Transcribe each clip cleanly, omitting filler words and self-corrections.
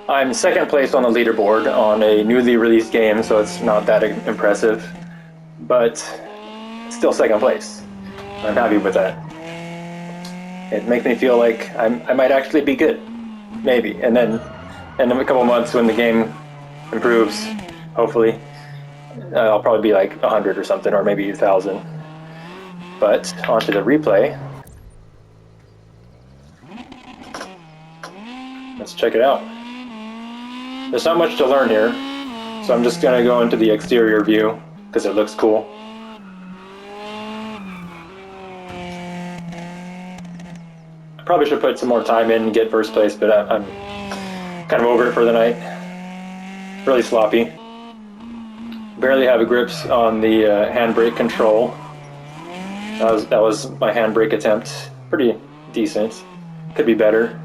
I'm second place on the leaderboard on a newly released game, so it's not that impressive, but still second place. I'm happy with that. It makes me feel like I might actually be good, maybe. And then in a couple months when the game improves, hopefully, I'll probably be like 100 or something, or maybe 1,000. But onto the replay. Let's check it out. There's not much to learn here, so I'm just gonna go into the exterior view because it looks cool. I probably should put some more time in and get first place, but I'm kind of over it for the night. Really sloppy. Barely have grips on the handbrake control. That was my handbrake attempt. Pretty decent. Could be better.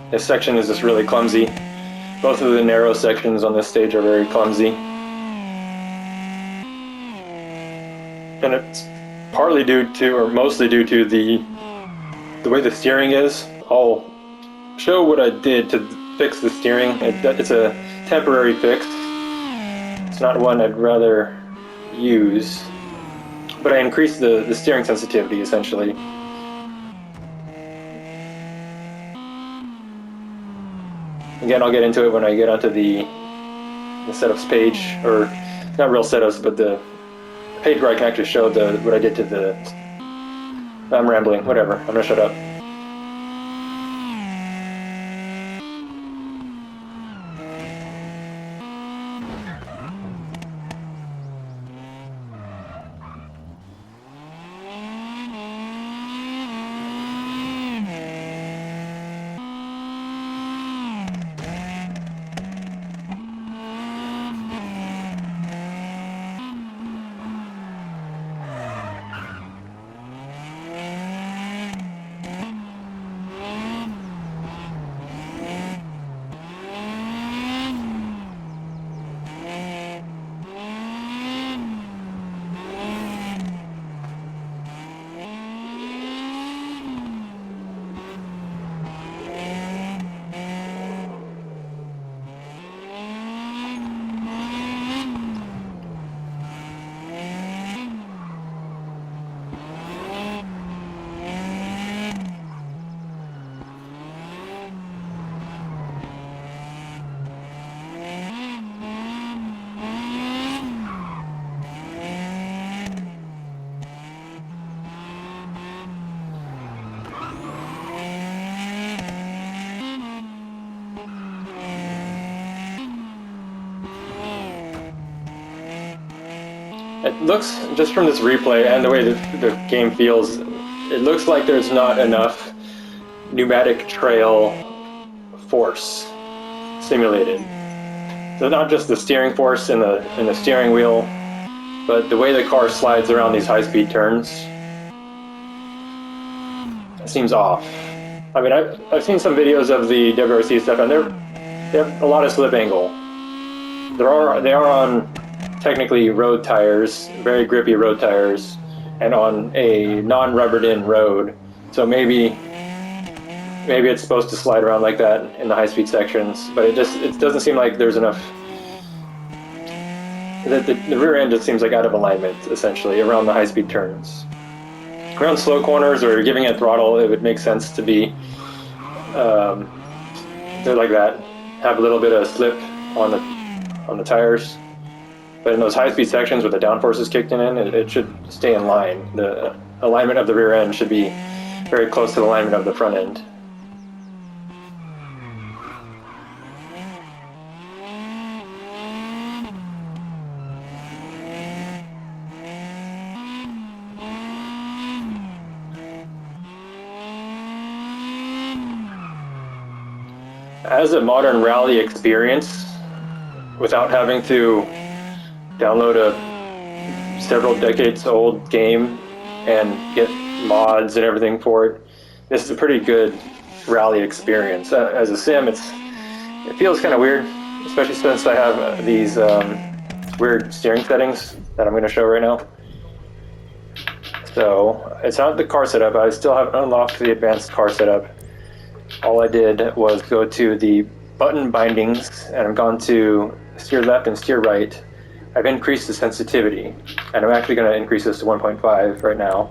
This section is just really clumsy. Both of the narrow sections on this stage are very clumsy. And it's partly due to, or mostly due to the way the steering is. I'll show what I did to fix the steering. It's a temporary fix. It's not one I'd rather use. But I increased the steering sensitivity, essentially. Again, I'll get into it when I get onto the setups page, or not real setups, but the page where I can actually show what I did to the... I'm rambling, whatever, I'm gonna shut up. It looks, just from this replay and the way the game feels, it looks like there's not enough pneumatic trail force simulated. So not just the steering force in the steering wheel, but the way the car slides around these high-speed turns. It seems off. I mean, I've seen some videos of the WRC stuff, and they have a lot of slip angle. They are on technically road tires, very grippy road tires, and on a non-rubbered-in road. So maybe it's supposed to slide around like that in the high-speed sections, but it doesn't seem like there's enough. The rear end just seems like out of alignment, essentially, around the high-speed turns. Around slow corners or giving it throttle, it would make sense to be they're like that, have a little bit of slip on the tires. But in those high-speed sections where the downforce is kicked in, it should stay in line. The alignment of the rear end should be very close to the alignment of the front end. As a modern rally experience, without having to download a several decades old game and get mods and everything for it. This is a pretty good rally experience. As a sim, it feels kind of weird, especially since I have these weird steering settings that I'm going to show right now. So it's not the car setup. I still haven't unlocked the advanced car setup. All I did was go to the button bindings, and I've gone to steer left and steer right. I've increased the sensitivity, and I'm actually going to increase this to 1.5 right now.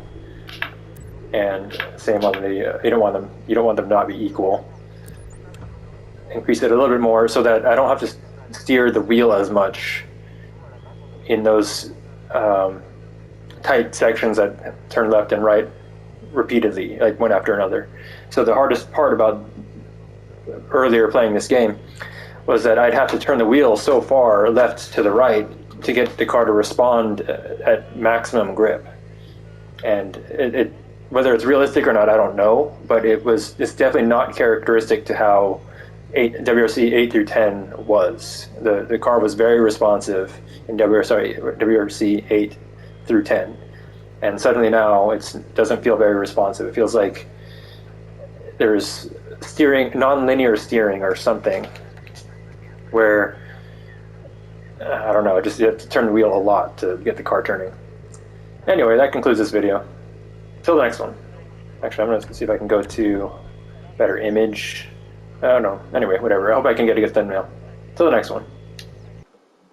And same on the you don't want them to not be equal. Increase it a little bit more so that I don't have to steer the wheel as much in those tight sections that turn left and right repeatedly, like one after another. So the hardest part about earlier playing this game was that I'd have to turn the wheel so far left to the right to get the car to respond at maximum grip. And it whether it's realistic or not, I don't know, but it's definitely not characteristic to how WRC 8 through 10 was. The car was very responsive in WRC 8 through 10, and suddenly now it doesn't feel very responsive. It feels like there's non-linear steering or something, where I don't know, you have to turn the wheel a lot to get the car turning. Anyway, that concludes this video. Till the next one. Actually, I'm going to see if I can go to better image. I don't know. Anyway, whatever. I hope I can get a good thumbnail. Till the next one.